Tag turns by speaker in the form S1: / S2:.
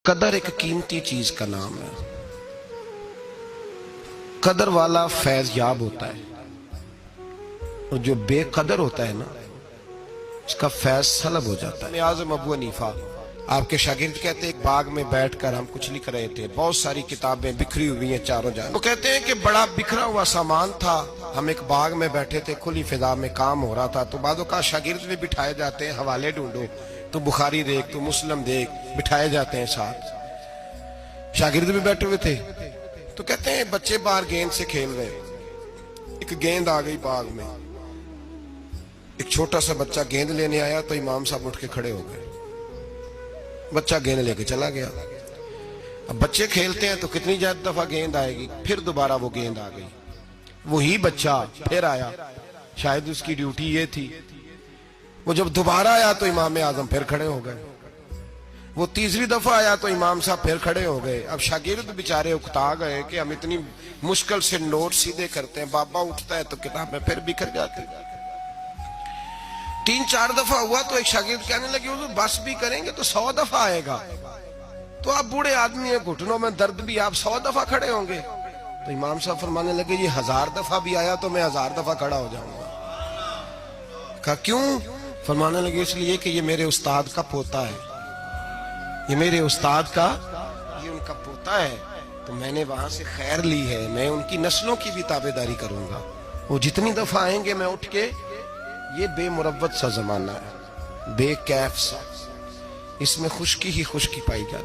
S1: قدر ایک قیمتی چیز کا نام ہے. قدر والا فیض یاب ہوتا ہے اور جو بے قدر ہوتا ہے نا اس کا فیض سلب ہو جاتا ہے. اعظم ابو حنیفہ آپ کے شاگرد کہتے ہیں ایک باغ میں بیٹھ کر ہم کچھ لکھ رہے تھے, بہت ساری کتابیں بکھری ہوئی ہیں چاروں جانب. وہ کہتے ہیں کہ بڑا بکھرا ہوا سامان تھا, ہم ایک باغ میں بیٹھے تھے, کھلی فضا میں کام ہو رہا تھا. تو بعضوں کا شاگرد بھی بٹھائے جاتے ہیں, حوالے ڈھونڈو تو بخاری دیکھ تو مسلم دیکھ, بٹھائے جاتے ہیں ساتھ. شاگرد بھی بیٹھے ہوئے تھے تو کہتے ہیں بچے باہر گیند سے کھیل رہے, ایک گیند آ گئی باغ میں. ایک چھوٹا سا بچہ گیند لینے آیا تو امام صاحب اٹھ کے کھڑے ہو گئے. بچہ گیند لے کے چلا گیا. اب بچے کھیلتے ہیں تو کتنی دفعہ گیند آئے گی, پھر دوبارہ وہ گیند آ گئی. وہی بچہ پھر آیا, شاید اس کی ڈیوٹی یہ تھی. وہ جب دوبارہ آیا تو امام اعظم پھر کھڑے ہو گئے. وہ تیسری دفعہ آیا تو امام صاحب پھر کھڑے ہو گئے. اب شاگرد بیچارے اکتا گئے کہ ہم اتنی مشکل سے نوٹ سیدھے کرتے ہیں, بابا اٹھتا ہے تو کتابیں پھر بکھر جاتی. 3-4 دفعہ ہوا تو ایک شاگرد کہنے لگے حضور بس بھی کریں گے تو 100 دفعہ آئے گا, تو آپ بوڑھے آدمی ہیں, گھٹنوں میں درد بھی, آپ 100 دفعہ کھڑے ہوں گے. تو امام صاحب فرمانے لگے یہ 1000 دفعہ بھی آیا تو میں 1000 دفعہ کھڑا ہو جاؤں گا. کہا کیوں؟ فرمانے لگے اس لیے کہ یہ میرے استاد کا پوتا ہے, یہ میرے استاد کا, یہ ان کا پوتا ہے, تو میں نے وہاں سے خیر لی ہے, میں ان کی نسلوں کی بھی تابعداری کروں گا. وہ جتنی دفعہ آئیں گے میں اٹھ کے, یہ بے مروت سا زمانہ ہے, بے کیف سا, اس میں خشکی ہی خشکی پائی جاتی.